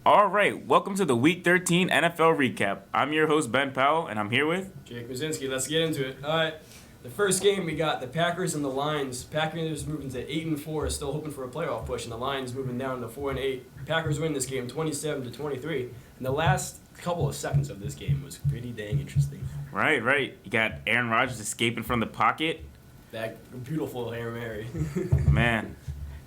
All right, welcome to the Week 13 NFL recap. I'm your host, Ben Powell, and I'm here with... Jake Mazinski. Let's get into it. All right, the first game we got the Packers and the Lions. Packers moving to 8-4, still hoping for a playoff push, and the Lions moving down to 4-8. Packers win this game 27-23, and the last couple of seconds of this game was pretty dang interesting. Right. You got Aaron Rodgers escaping from the pocket. That beautiful Hail Mary. Man,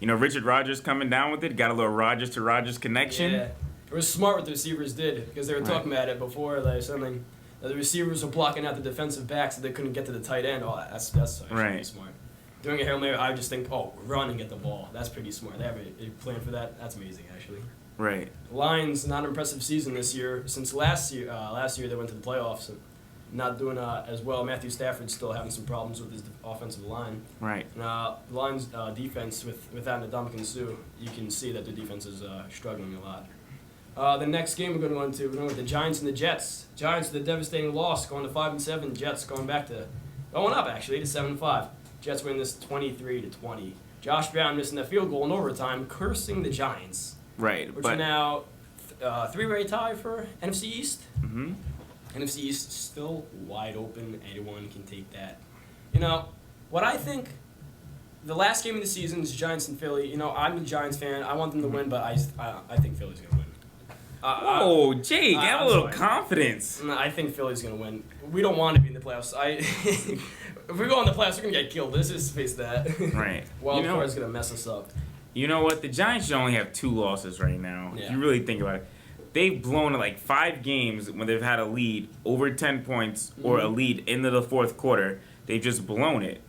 Richard Rodgers coming down with it. Got a little Rodgers to Rodgers connection. Yeah. It was smart what the receivers did, because they were talking about it before, like something. The receivers were blocking out the defensive backs so they couldn't get to the tight end. Oh, that's actually pretty smart. Doing a Hail Mary, I would just think, run and get the ball. That's pretty smart. They have a plan for that. That's amazing, actually. Right. Lions, not an impressive season this year. Since last year they went to the playoffs. And not doing as well. Matthew Stafford's still having some problems with his offensive line. Right. Lions defense, without Ndamukong Suh, you can see that the defense is struggling a lot. The next game we're going to with the Giants and the Jets. Giants with a devastating loss, going to 5-7. Jets going up actually to 7-5. Jets win this 23-20. Josh Brown missing that field goal in overtime, cursing the Giants. Right. Which are now three-way tie for NFC East. Mm-hmm. NFC East still wide open. Anyone can take that. What I think. The last game of the season is Giants and Philly. I'm a Giants fan. I want them to win, but I think Philly's going to win. Jake, have a little confidence. I think Philly's going to win. We don't want to be in the playoffs. If we go in the playoffs, we're going to get killed. Let's just face that. Right. Wild card's going to mess us up. You know what? The Giants should only have 2 losses right now. Yeah. If you really think about it. They've blown like 5 games when they've had a lead over 10 points or a lead into the fourth quarter. They've just blown it,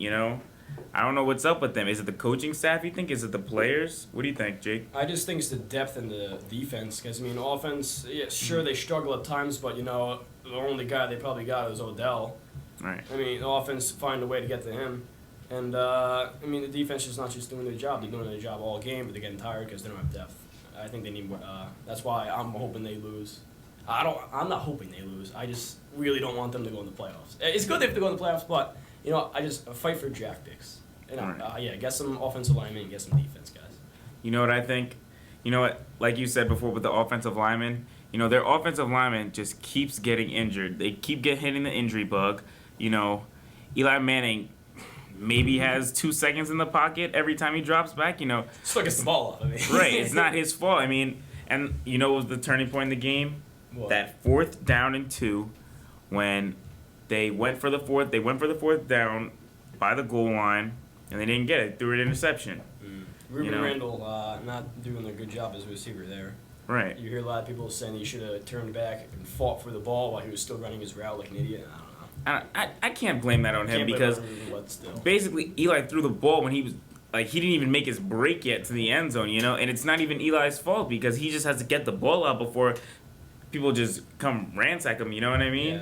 I don't know what's up with them. Is it the coaching staff, you think? Is it the players? What do you think, Jake? I just think it's the depth in the defense. Because, offense, sure, they struggle at times, but, the only guy they probably got is Odell. Right. The offense find a way to get to him. And, the defense is not just doing their job. They're doing their job all game, but they're getting tired because they don't have depth. I think they need more. That's why I'm hoping they lose. I'm not hoping they lose. I just really don't want them to go in the playoffs. It's good they have to go in the playoffs, but, I just fight for draft picks. And get some offensive linemen and get some defense guys. You know what I think? You know what? Like you said before with the offensive linemen, their offensive lineman just keeps getting injured. They keep hitting the injury bug. Eli Manning maybe has 2 seconds in the pocket every time he drops back. Still gets the ball off. Right. It's not his fault. And what was the turning point in the game? What? That 4th down and 2, when they went for the fourth down by the goal line. And they didn't get it. Threw an interception. Ruben Randall not doing a good job as a receiver there. Right. You hear a lot of people saying he should have turned back and fought for the ball while he was still running his route like an idiot. I don't know. I can't blame that on him because basically Eli threw the ball when he was he didn't even make his break yet to the end zone, and it's not even Eli's fault because he just has to get the ball out before people just come ransack him. You know what I mean?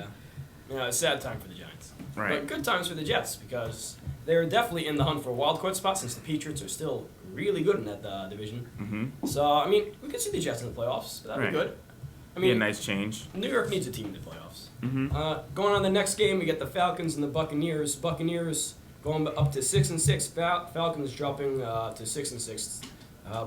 Yeah. It's a sad time for the Giants. Right. But good times for the Jets because they're definitely in the hunt for a wild card spot since the Patriots are still really good in that division. Mm-hmm. So, we could see the Jets in the playoffs. That'd be good. Be a nice change. New York needs a team in the playoffs. Mm-hmm. Going on the next game, we get the Falcons and the Buccaneers. Buccaneers going up to 6-6. Falcons dropping to 6-6.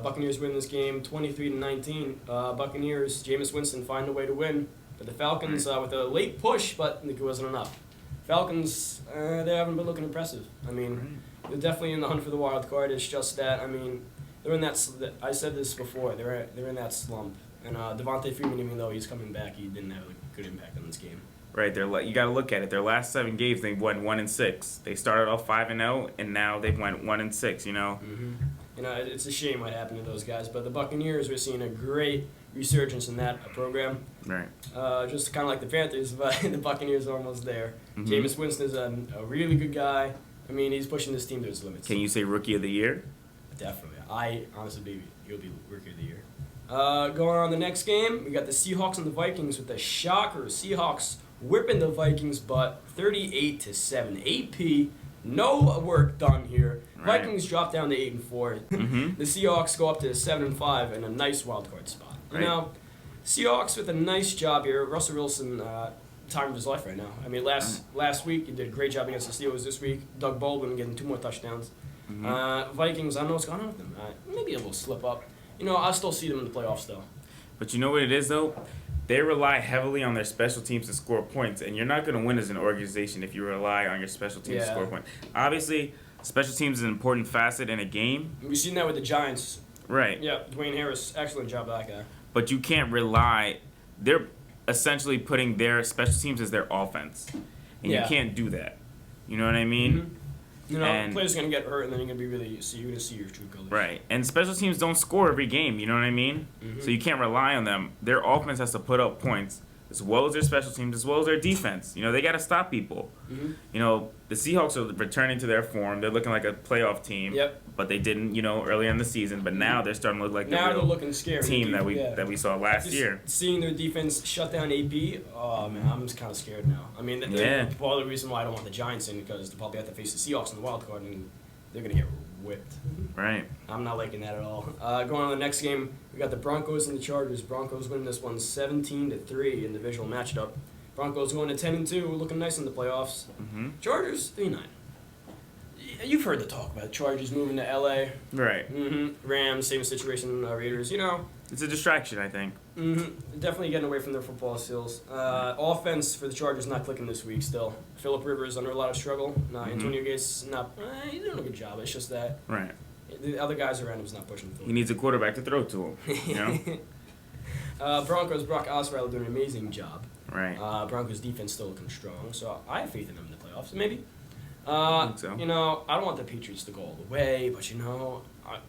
Buccaneers win this game 23-19. Buccaneers, Jameis Winston find a way to win. But the Falcons with a late push, but it wasn't enough. Falcons, they haven't been looking impressive. They're definitely in the hunt for the wild card. It's just that, they're in that. I said this before. They're in that slump. And Devontae Freeman, even though he's coming back, he didn't have a good impact on this game. Right. You got to look at it. Their last 7 games, they went 1-6. They started off 5-0, and now they've went 1-6. Mm-hmm. It's a shame what happened to those guys. But the Buccaneers, we're seeing a great resurgence in that program. Right. Just kind of like the Panthers, but the Buccaneers are almost there. Mm-hmm. Jameis Winston is a really good guy. He's pushing this team to its limits. Can you say Rookie of the Year? Definitely. I honestly believe he'll be Rookie of the Year. Going on the next game, we got the Seahawks and the Vikings with the shocker. Seahawks whipping the Vikings' butt 38-7. AP, no work done here. Right. Vikings drop down to 8-4. Mm-hmm. The Seahawks go up to 7-5 in a nice wild card spot. Right. Seahawks with a nice job here. Russell Wilson, time of his life right now. Last week he did a great job against the Steelers. This week, Doug Baldwin getting 2 more touchdowns. Mm-hmm. Vikings, I don't know what's going on with them. Maybe a little slip up. I'll still see them in the playoffs though. But you know what it is though? They rely heavily on their special teams to score points, and you're not going to win as an organization if you rely on your special teams to score points. Obviously, special teams is an important facet in a game. We've seen that with the Giants. Right. Yeah, Dwayne Harris, excellent job by that guy. But you can't rely. They're essentially putting their special teams as their offense, and you can't do that. You know what I mean? Mm-hmm. You know, players are gonna get hurt, and then you're gonna be you're gonna see your true colors. Right, and special teams don't score every game. You know what I mean? Mm-hmm. So you can't rely on them. Their offense has to put up points as well as their special teams, as well as their defense. You know, they got to stop people. Mm-hmm. You know, the Seahawks are returning to their form. They're looking like a playoff team. Yep. But they didn't, earlier in the season. But now they're starting to look like the they're real looking scary. team that we saw last year. Seeing their defense shut down AP, oh man, I'm just kind of scared now. I mean, part of the reason why I don't want the Giants in because they'll probably have to face the Seahawks in the wild card, and they're gonna get whipped. Right. I'm not liking that at all. Going on to the next game, we got the Broncos and the Chargers. Broncos winning this one 17-3 in the divisional matchup. Broncos going to 10-2, looking nice in the playoffs. Mm-hmm. Chargers 3-9. You've heard the talk about Chargers moving to LA. Right. Mm-hmm. Rams, same situation. Raiders. It's a distraction, I think. Mm-hmm. Definitely getting away from their football skills. Offense for the Chargers not clicking this week still. Phillip Rivers under a lot of struggle. Antonio Gates not. He's doing a good job. It's just that Right. the other guys around him's not pushing the field. He needs a quarterback to throw to him. You know. Broncos, Brock Osweiler doing an amazing job. Right. Broncos defense still looking strong, so I have faith in them in the playoffs. Maybe. I think so. I don't want the Patriots to go all the way, but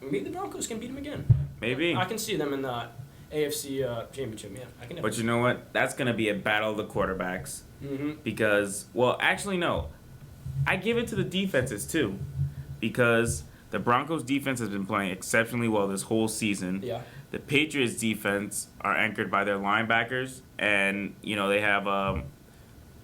maybe the Broncos can beat them again. Maybe. I can see them in the AFC Championship. Yeah, I can. But you know what? That's going to be a battle of the quarterbacks. Mm-hmm. Because, well, actually, no. I give it to the defenses, too. Because the Broncos' defense has been playing exceptionally well this whole season. Yeah. The Patriots' defense are anchored by their linebackers. And, they have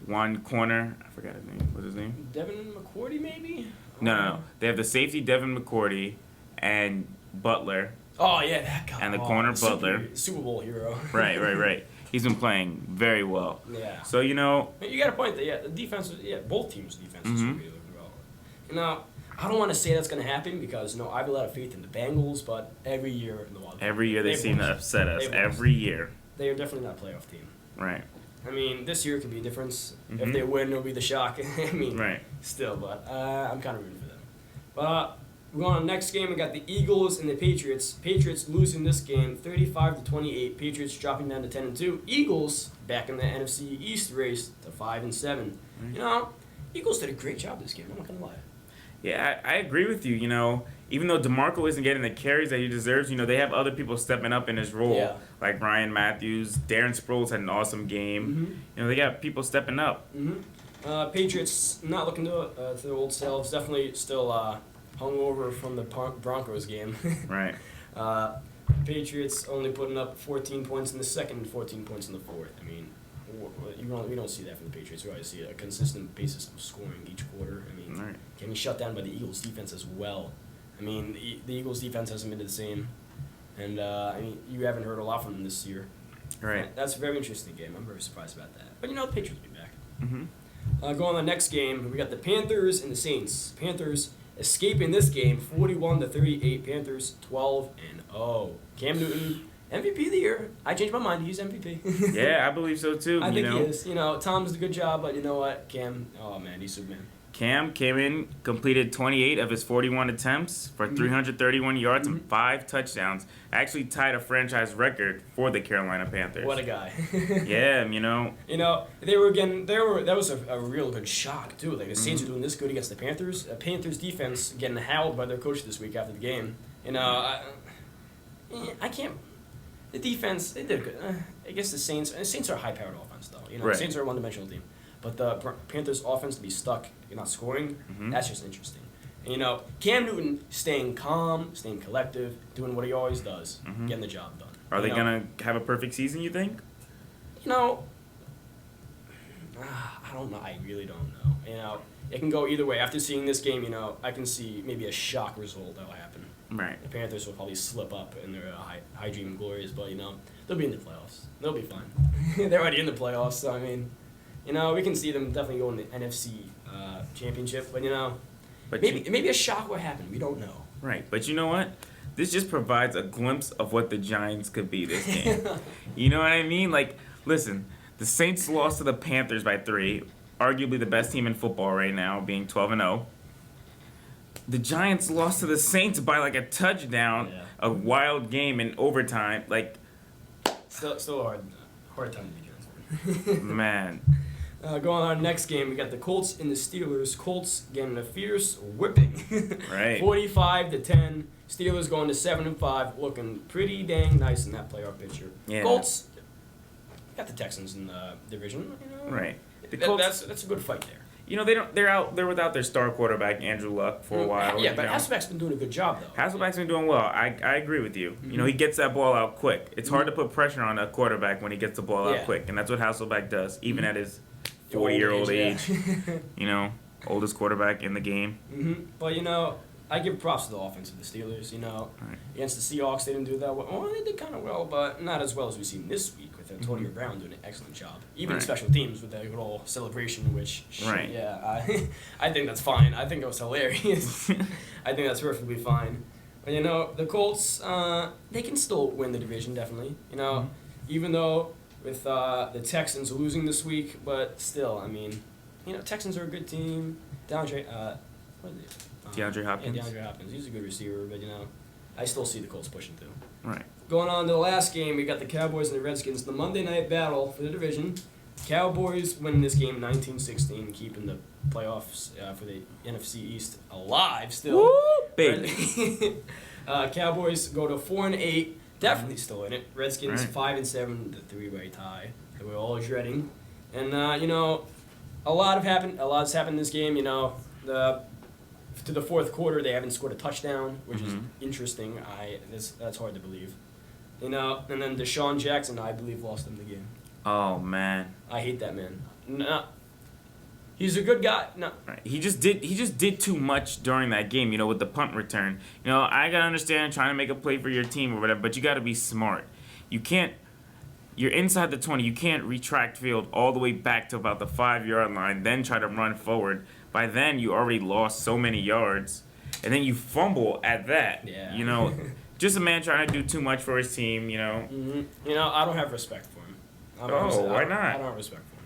one corner. I forgot his name. What's his name? Devin McCourty, maybe? No. They have the safety, Devin McCourty, and Butler. Oh, yeah, that guy. And the corner, Butler. Super Bowl hero. Right. He's been playing very well. Yeah. So, You got a point that, the defense, both teams' defense is really well. I don't want to say that's going to happen because, I have a lot of faith in the Bengals, but every year in the wild card. Every year they seem to upset us. Every year. They are definitely not a playoff team. Right. I mean, this year could be a difference. If they win, it'll be the shock. Right. Still, but I'm kind of rooting for them. But we're going on the next game. We got the Eagles and the Patriots. Patriots losing this game 35-28. Patriots dropping down to 10-2. Eagles back in the NFC East race to 5-7. Eagles did a great job this game. I'm not gonna lie. Yeah, I agree with you. Even though DeMarco isn't getting the carries that he deserves, they have other people stepping up in his role. Yeah. Like Ryan Matthews, Darren Sproles had an awesome game. They got people stepping up. Patriots not looking to their old selves. Definitely still hungover from the Broncos game. Right. Patriots only putting up 14 points in the second and 14 points in the fourth. I mean, we don't see that from the Patriots. We always see a consistent basis of scoring each quarter. I mean, Right. Getting shut down by the Eagles' defense as well. I mean, the Eagles' defense hasn't been the same. And, you haven't heard a lot from them this year. Right. That's a very interesting game. I'm very surprised about that. But, the Patriots will be back. Mm-hmm. Going on the next game, we got the Panthers and the Saints. Panthers escaping this game 41-38. Panthers 12-0. Cam Newton, MVP of the year. I changed my mind. He's MVP. Yeah, I believe so too. I think he is. Tom's did a good job, but you know what? Cam, oh man, he's Superman. Cam came in, completed 28 of his 41 attempts for 331 yards and 5 touchdowns. Actually tied a franchise record for the Carolina Panthers. What a guy. Yeah, that was a real good shock too. Like the Saints are doing this good against the Panthers. Panthers defense getting howled by their coach this week after the game. I can't. The defense, they did good. I guess the Saints are a high-powered offense though. Right. The Saints are a one-dimensional team. But the Panthers' offense to be stuck, not scoring, that's just interesting. And, Cam Newton staying calm, staying collective, doing what he always does, getting the job done. Are they going to have a perfect season, you think? I don't know. I really don't know. It can go either way. After seeing this game, I can see maybe a shock result that will happen. Right. The Panthers will probably slip up in their high dream glories, but, they'll be in the playoffs. They'll be fine. They're already in the playoffs, so, we can see them definitely go in the NFC Championship, but maybe a shock will happen. We don't know. Right, but you know what? this just provides a glimpse of what the Giants could be this game. You know what I mean? Like, listen, the Saints lost to the Panthers by 3, arguably the best team in football right now, being 12-0. The Giants lost to the Saints by like a touchdown, a wild game in overtime. Like, still a hard time to be Giants. Man. Going on next game, we got the Colts and the Steelers. Colts getting a fierce whipping. Right. 45-10. Steelers going to 7-5, looking pretty dang nice in that playoff picture. Yeah. Colts got the Texans in the division. You know? Right. The Colts, that's a good fight there. You know, they're without their star quarterback, Andrew Luck, for a while. Yeah, but Hasselbeck's been doing a good job, though. Hasselbeck's been doing well. I agree with you. You know, he gets that ball out quick. It's hard to put pressure on a quarterback when he gets the ball out quick, and that's what Hasselbeck does, even at his 40-year-old age. You know, oldest quarterback in the game. But, you know, I give props to the offense of the Steelers. You know, against the Seahawks, they didn't do that well. Well, they did kind of well, but not as well as we've seen this week with Antonio Brown doing an excellent job. Even in special teams with that little celebration, which, I think that's fine. I think it was hilarious. I think that's perfectly fine. But, you know, the Colts, they can still win the division, definitely. You know, even though with the Texans losing this week, but still, I mean, you know, Texans are a good team. DeAndre Hopkins. Yeah, DeAndre Hopkins. He's a good receiver, but, you know, I still see the Colts pushing through. Right. Going on to the last game, we got the Cowboys and the Redskins, the Monday night battle for the division. Cowboys winning this game 19-16, keeping the playoffs for the NFC East alive still. Woo, baby. Cowboys go to 4-8, definitely still in it. Redskins 5-7, the three-way tie that we're all dreading. And you know, a lot's happened in this game. You know, to the fourth quarter, they haven't scored a touchdown, which is interesting. That's hard to believe. You know, and then Deshaun Jackson, I believe, lost them the game. Oh man, I hate that man. No, he's a good guy. No, right. He just did too much during that game. You know, with the punt return. You know, I gotta understand trying to make a play for your team or whatever, but you gotta be smart. You can't. You're inside the 20. You can't retract field all the way back to about the 5-yard line, then try to run forward. By then, you already lost so many yards, and then you fumble at that. Yeah. You know, just a man trying to do too much for his team. You know. You know, I don't have respect for him. Why not? I don't have respect for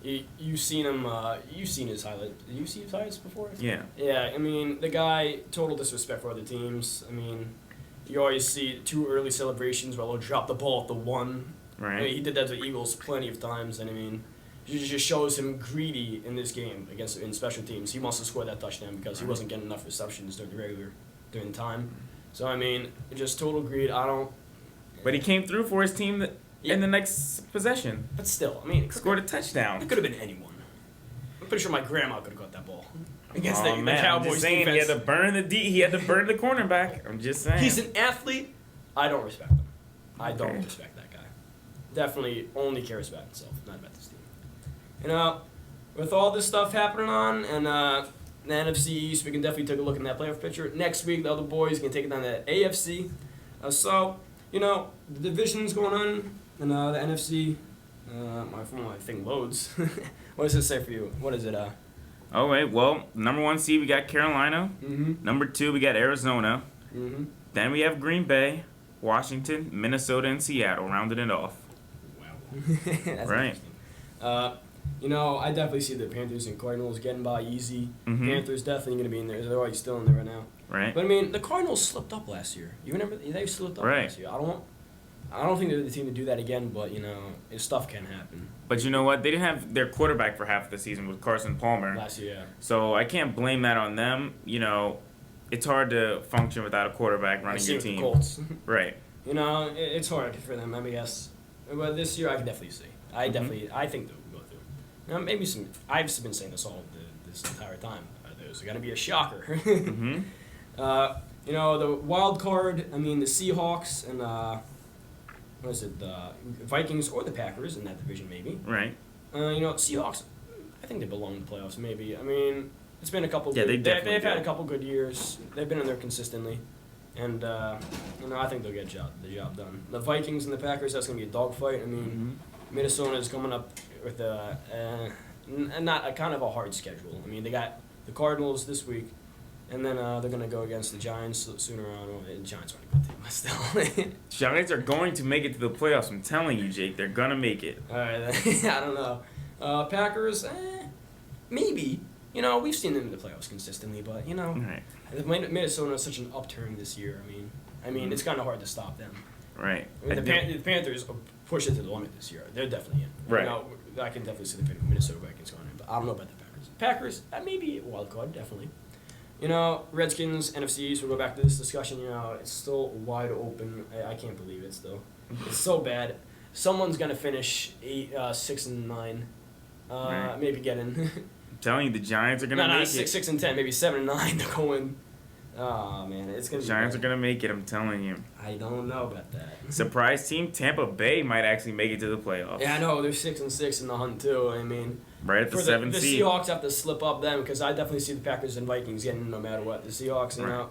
him. You've seen him. You've seen his highlights. Did you see his highlights before? Yeah. Yeah. I mean, the guy, total disrespect for other teams. I mean, you always see too early celebrations where he'll drop the ball at the 1. Right. I mean, he did that to the Eagles plenty of times, and I mean, it just shows him greedy in this game in special teams. He wants to score that touchdown because he wasn't getting enough receptions during the time. So I mean, just total greed. I don't. But he came through for his team in the next possession. But still, I mean, Scored a touchdown. It could have been anyone. I'm pretty sure my grandma could have got that ball against the the Cowboys I'm just saying, defense. he had to burn he had to burn the cornerback. I'm just saying. He's an athlete. I don't respect him. I don't respect that guy. Definitely only cares about himself, not about this team. You know, with all this stuff happening on and the NFC East, we can definitely take a look in that playoff picture. Next week, the other boys can take it down to the AFC. So, you know, the division's going on and the NFC. My thing loads. What does it say for you? What is it? All right. Well, number 1 seed we got Carolina. Number 2 we got Arizona. Then we have Green Bay, Washington, Minnesota, and Seattle rounding it off. Wow. That's right. Interesting. You know, I definitely see the Panthers and Cardinals getting by easy. Panthers definitely going to be in there. They're already still in there right now. Right. But I mean, the Cardinals slipped up last year. You remember they slipped up last year. I don't think they're the team to do that again. But you know, stuff can happen. But you know what? They didn't have their quarterback for half the season with Carson Palmer. Last year, yeah. So I can't blame that on them. You know, it's hard to function without a quarterback running your team. The Colts. Right. You know, it's hard for them. I guess. But this year, I can definitely see. I think they'll go through. You know, maybe some. I've been saying this this entire time. There's going to be a shocker. You know, the wild card. I mean, the Seahawks and what is it? The Vikings or the Packers in that division, maybe. Right. You know, Seahawks. I think they belong in the playoffs. Maybe. I mean, it's been a couple. Yeah, they've had a do. couple good years. They've been in there consistently. And, you know, I think they'll get the job done. The Vikings and the Packers, that's going to be a dogfight. I mean, Minnesota is coming up with not a kind of a hard schedule. I mean, they got the Cardinals this week, And then they're going to go against the Giants sooner on. Well, the Giants aren't a good team, but still. Giants are going to make it to the playoffs. I'm telling you, Jake. They're going to make it. All right, I don't know. Packers, maybe. You know, we've seen them in the playoffs consistently, but, you know, Right. Minnesota is such an upturn this year. I mean, it's kind of hard to stop them. Right. I mean, the Panthers push it to the limit this year. They're definitely in. Right. You know, I can definitely see the Minnesota Vikings going in, but I don't know about the Packers. Packers, maybe a wild card, definitely. You know, Redskins, NFC East, we'll go back to this discussion. You know, it's still wide open. I can't believe it still. It's so bad. Someone's going to finish 6-9. Right. Maybe get in. I'm telling you, the Giants are going to no, make 6-10, maybe 7-9 to go in. Oh, man, it's going it. to be Giants bad. are going to make it, I'm telling you. I don't know about that. Surprise team, Tampa Bay might actually make it to the playoffs. Yeah, I know. They're 6-6 in the hunt, too. I mean... Right at the For 7th the seed. Seahawks have to slip up them because I definitely see the Packers and Vikings getting in no matter what. The Seahawks, you know,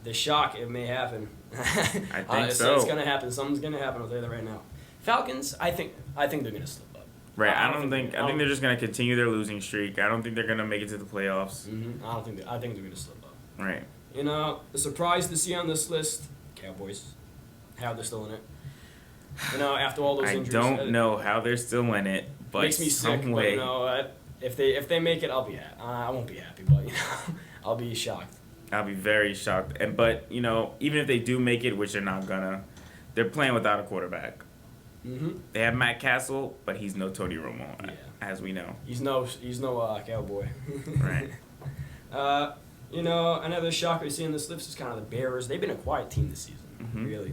the shock, it may happen. I think so. It's gonna happen. Something's gonna happen. I'll tell you that right now. Falcons, I think they're gonna slip up. Right. I think they're just going to continue their losing streak. I don't think they're going to make it to the playoffs. Mm-hmm. I think they're gonna slip up. Right. You know, the surprise to see on this list, Cowboys, how they're still in it. You know, after all those I injuries, don't know how they're still in it, but makes me sick. some But way. you know, if they make it, I'll be happy. I won't be happy, but you know, I'll be shocked. I'll be very shocked. But you know, even if they do make it, which they're not gonna, they're playing without a quarterback. Mm-hmm. They have Matt Castle, but he's no Tony Romo, Yeah. as we know. He's no cowboy. Right. You know, another shocker to see in this list is kind of the Bears. They've been a quiet team this season, Mhm. really.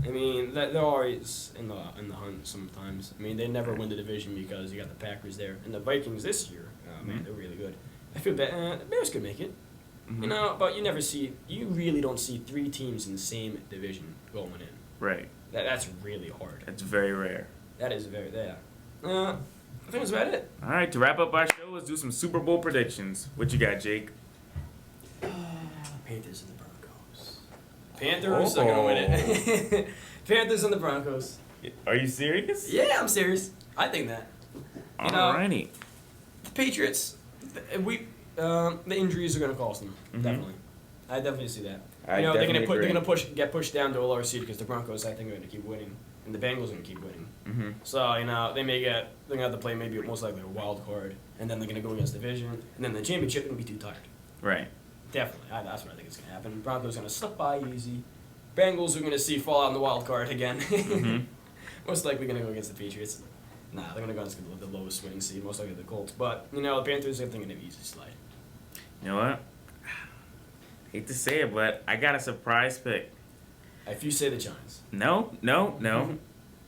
I mean, they're always in the hunt sometimes. I mean, they never win the division because you got the Packers there, and the Vikings this year. Man, Mhm. they're really good. I feel bad. The Bears could make it, Mhm. you know, but you really don't see three teams in the same division going in. Right. That's really hard. It's very rare. That is very I think that's about it. All right. To wrap up our show, let's do some Super Bowl predictions. What you got, Jake? Panthers and the Broncos. Panthers are gonna win it. Panthers and the Broncos. Are you serious? Yeah, I'm serious. I think that. You know, Alrighty. the Patriots, the injuries are gonna cost them. Mhm. Definitely. I definitely see that. I You know, definitely they're agree. gonna get pushed down to a lower seed because the Broncos, I think, are gonna keep winning, and the Bengals are gonna keep winning. Mm-hmm. So you know, they're gonna have to play maybe most likely a wild card, and then they're gonna go against division, and then the championship gonna be too tired. Right. Definitely, that's what I think is gonna happen. Broncos gonna slip by easy. Bengals are gonna see fall out in the wild card again. Mhm. Most likely gonna go against the Patriots. Nah, they're gonna go against the lowest winning seed, most likely the Colts. But you know, the Panthers, I think, are gonna be easy slide. You know what? Hate to say it, but I got a surprise pick. If you say the Giants, No.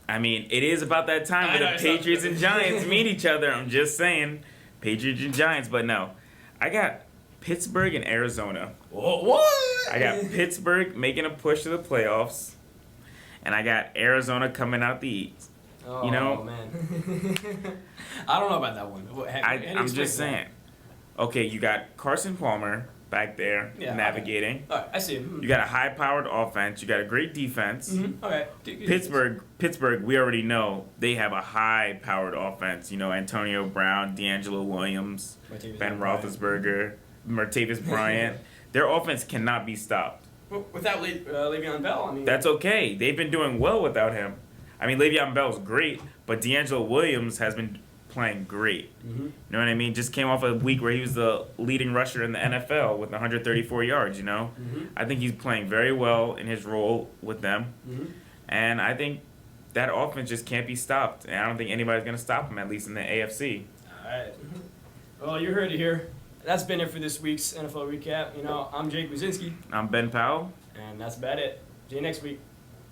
I mean, it is about that time I where know, the it's not- Patriots and Giants meet each other. I'm just saying. Patriots and Giants, but no. I got Pittsburgh and Arizona. what? I got Pittsburgh making a push to the playoffs, and I got Arizona coming out the East. Oh, You know- man. I don't know about that one. I'm just saying. Okay, you got Carson Palmer back there Yeah, navigating. All right, I see him. You got a high-powered offense. You got a great defense. Mm-hmm. Okay. Pittsburgh, we already know they have a high-powered offense. You know, Antonio Brown, D'Angelo Williams, Ben Roethlisberger, Martavis Bryant. Their offense cannot be stopped. Without Le'Veon Bell, I mean. That's okay. They've been doing well without him. I mean, Le'Veon Bell's great, but D'Angelo Williams has been playing great. Mm-hmm. You know what I mean? Just came off a week where he was the leading rusher in the NFL with 134 yards, you know? Mm-hmm. I think he's playing very well in his role with them. Mm-hmm. And I think that offense just can't be stopped. And I don't think anybody's going to stop him, at least in the AFC. All right. Well, you heard it here. That's been it for this week's NFL recap. You know, I'm Jake Buzinski, I'm Ben Powell. and that's about it. See you next week.